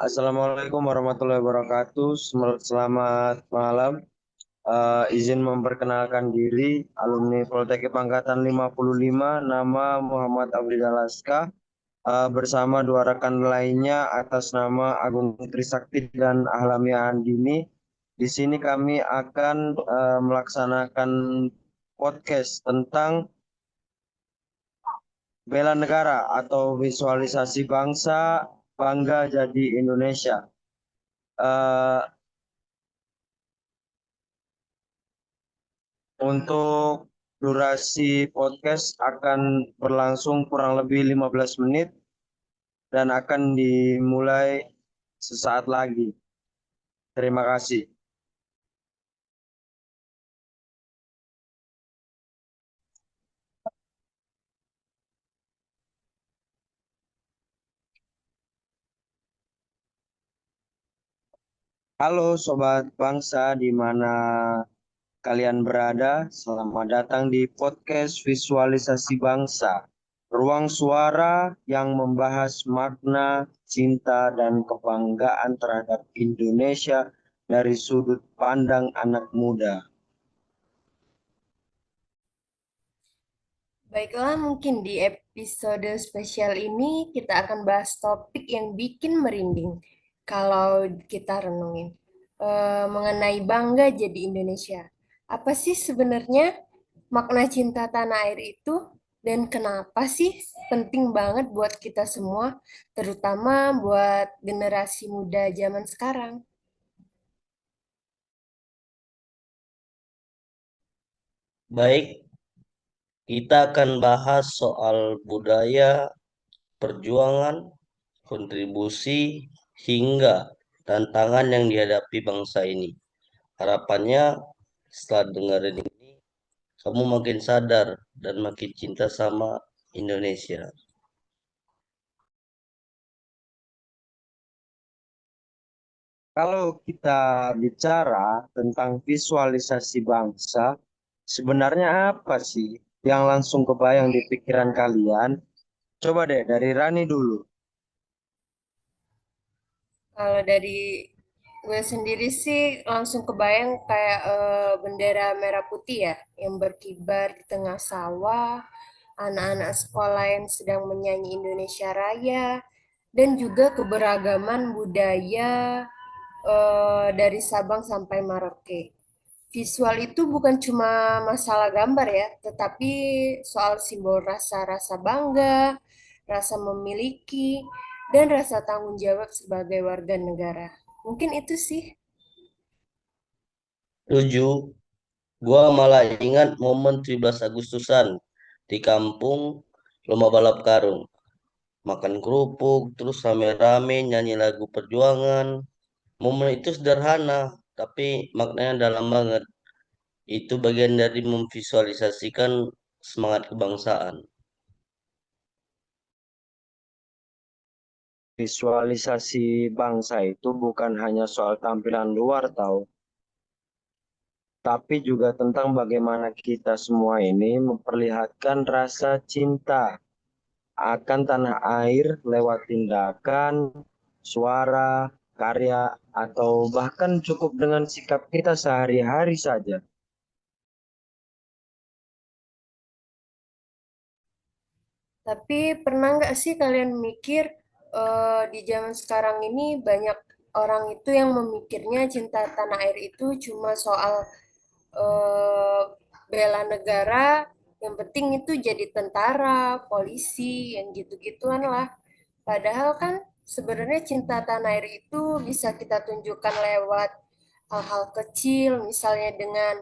Assalamualaikum warahmatullahi wabarakatuh. Selamat malam. Izin memperkenalkan diri, alumni Politeknik Angkatan 55, nama Muhammad Abdi Dalaska, bersama dua rekan lainnya atas nama Agung Trisakti dan Ahlamia Andini. Di sini kami akan melaksanakan podcast tentang bela negara atau visualisasi bangsa bangga jadi Indonesia. Eh, Untuk durasi podcast akan berlangsung kurang lebih 15 menit dan akan dimulai sesaat lagi. Terima kasih. Halo Sobat Bangsa, di mana kalian berada? Selamat datang di podcast Visualisasi Bangsa. Ruang suara yang membahas makna, cinta, dan kebanggaan terhadap Indonesia dari sudut pandang anak muda. Baiklah, mungkin di episode spesial ini kita akan bahas topik yang bikin merinding kalau kita renungin mengenai bangga jadi Indonesia. Apa sih sebenarnya makna cinta tanah air itu dan kenapa sih penting banget buat kita semua, terutama buat generasi muda zaman sekarang? Baik, kita akan bahas soal budaya, perjuangan, kontribusi, hingga tantangan yang dihadapi bangsa ini. Harapannya setelah dengerin ini, kamu makin sadar dan makin cinta sama Indonesia. Kalau kita bicara tentang visualisasi bangsa, sebenarnya apa sih yang langsung kebayang di pikiran kalian? Coba deh dari Rani dulu. Kalau dari gue sendiri sih langsung kebayang kayak bendera merah putih ya, yang berkibar di tengah sawah, anak-anak sekolah yang sedang menyanyi Indonesia Raya, dan juga keberagaman budaya dari Sabang sampai Merauke. Visual itu bukan cuma masalah gambar ya, tetapi soal simbol rasa-rasa bangga, rasa memiliki, dan rasa tanggung jawab sebagai warga negara. Mungkin itu sih. 7. Gua malah ingat momen 17 Agustusan di kampung lomba balap karung. Makan kerupuk, terus rame-rame nyanyi lagu perjuangan. Momen itu sederhana, tapi maknanya dalam banget. Itu bagian dari memvisualisasikan semangat kebangsaan. Visualisasi bangsa itu bukan hanya soal tampilan luar tahu, tapi juga tentang bagaimana kita semua ini memperlihatkan rasa cinta akan tanah air lewat tindakan, suara, karya, atau bahkan cukup dengan sikap kita sehari-hari saja. Tapi pernah nggak sih kalian mikir di zaman sekarang ini banyak orang itu yang memikirnya cinta tanah air itu cuma soal eh, bela negara, yang penting itu jadi tentara, polisi, yang gitu-gituan lah. Padahal kan sebenarnya cinta tanah air itu bisa kita tunjukkan lewat hal-hal kecil, misalnya dengan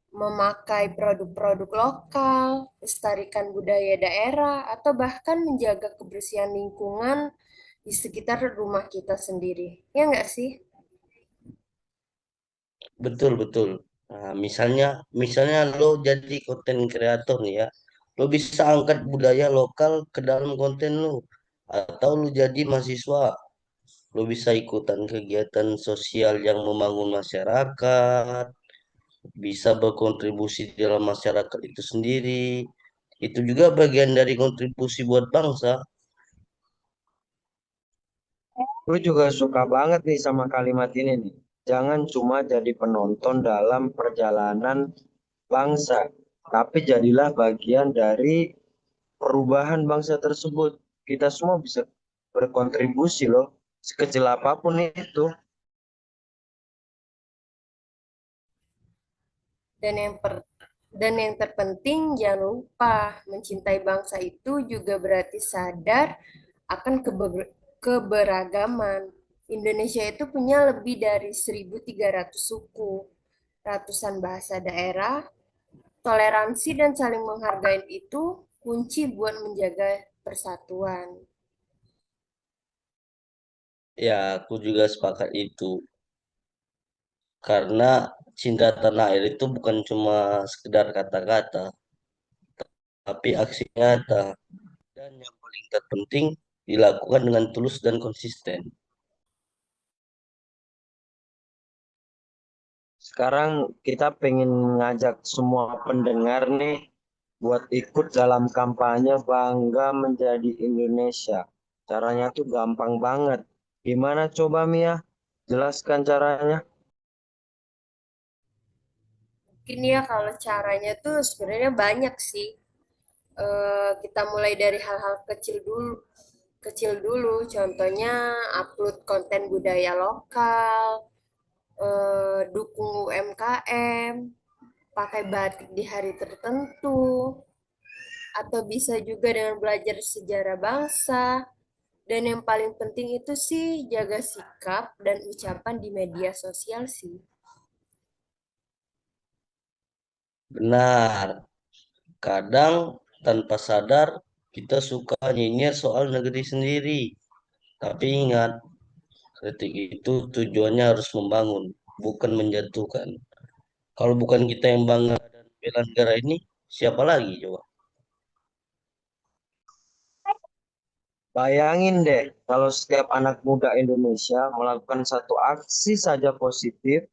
memakai produk-produk lokal, lestarikan budaya daerah, atau bahkan menjaga kebersihan lingkungan di sekitar rumah kita sendiri. Ya nggak sih? Betul, betul. Nah, misalnya lo jadi konten kreator nih ya. Lo bisa angkat budaya lokal ke dalam konten lo. Atau lo jadi mahasiswa. Lo bisa ikutan kegiatan sosial yang membangun masyarakat. Bisa berkontribusi dalam masyarakat itu sendiri. Itu juga bagian dari kontribusi buat bangsa. Gue juga suka banget nih sama kalimat ini nih. Jangan cuma jadi penonton dalam perjalanan bangsa, tapi jadilah bagian dari perubahan bangsa tersebut. Kita semua bisa berkontribusi loh, sekecil apapun itu. Dan yang dan yang terpenting jangan lupa mencintai bangsa itu juga berarti sadar akan keberagaman. Indonesia itu punya lebih dari 1.300 suku, ratusan bahasa daerah, toleransi dan saling menghargai itu kunci buat menjaga persatuan. Ya, aku juga sepakat itu. Karena cinta tanah air itu bukan cuma sekedar kata-kata, tapi aksi nyata. Dan yang paling terpenting dilakukan dengan tulus dan konsisten. Sekarang kita pengen ngajak semua pendengar nih buat ikut dalam kampanye Bangga Menjadi Indonesia. Caranya tuh gampang banget. Gimana coba Mia? Jelaskan caranya. Mungkin ya kalau caranya tuh sebenarnya banyak sih. Kita mulai dari hal-hal kecil dulu, contohnya upload konten budaya lokal, dukung UMKM, pakai batik di hari tertentu, atau bisa juga dengan belajar sejarah bangsa. Dan yang paling penting itu sih jaga sikap dan ucapan di media sosial sih. Benar, kadang tanpa sadar kita suka nyinyir soal negeri sendiri. Tapi ingat, kritik itu tujuannya harus membangun, bukan menjatuhkan. Kalau bukan kita yang bangga dan bela negara ini, siapa lagi coba? Bayangin deh kalau setiap anak muda Indonesia melakukan satu aksi saja positif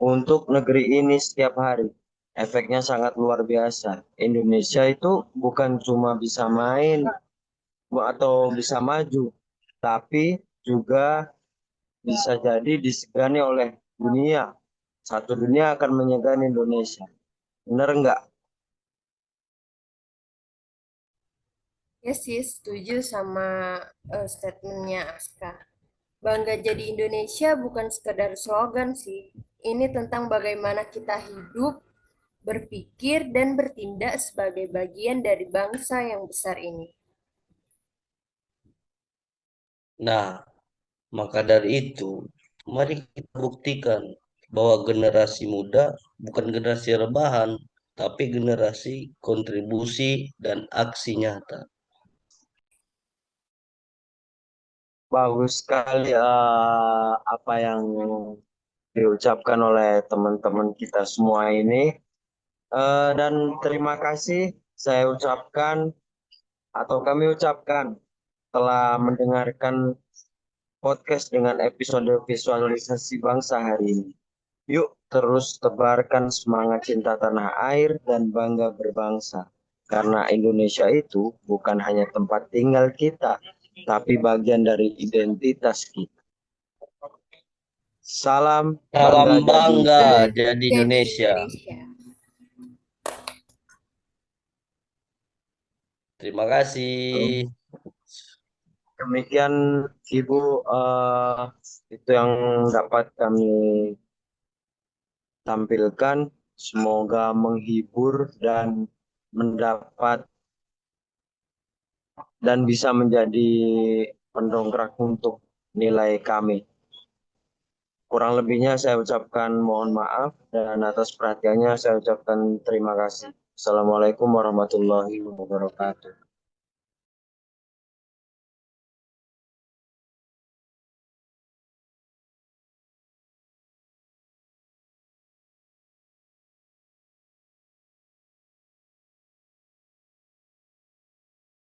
untuk negeri ini setiap hari. Efeknya sangat luar biasa. Indonesia itu bukan cuma bisa main atau bisa maju, tapi juga bisa jadi disegani oleh dunia. Satu dunia akan menyegani Indonesia. Bener nggak? Ya sih, setuju sama statementnya Aska. Bangga jadi Indonesia bukan sekedar slogan sih. Ini tentang bagaimana kita hidup, berpikir, dan bertindak sebagai bagian dari bangsa yang besar ini. Nah, maka dari itu, mari kita buktikan bahwa generasi muda bukan generasi rebahan, tapi generasi kontribusi dan aksi nyata. Bagus sekali apa yang diucapkan oleh teman-teman kita semua ini. Dan terima kasih saya ucapkan atau kami ucapkan telah mendengarkan podcast dengan episode visualisasi bangsa hari ini. Yuk terus tebarkan semangat cinta tanah air dan bangga berbangsa. Karena Indonesia itu bukan hanya tempat tinggal kita, tapi bagian dari identitas kita. Salam Salam bangga jadi bangga Indonesia. jadi Jadi Indonesia. Indonesia. Terima kasih. Demikian Ibu, itu yang dapat kami tampilkan. Semoga menghibur dan mendapat dan bisa menjadi pendongkrak untuk nilai kami. Kurang lebihnya saya ucapkan mohon maaf dan atas perhatiannya saya ucapkan terima kasih. Assalamualaikum warahmatullahi wabarakatuh.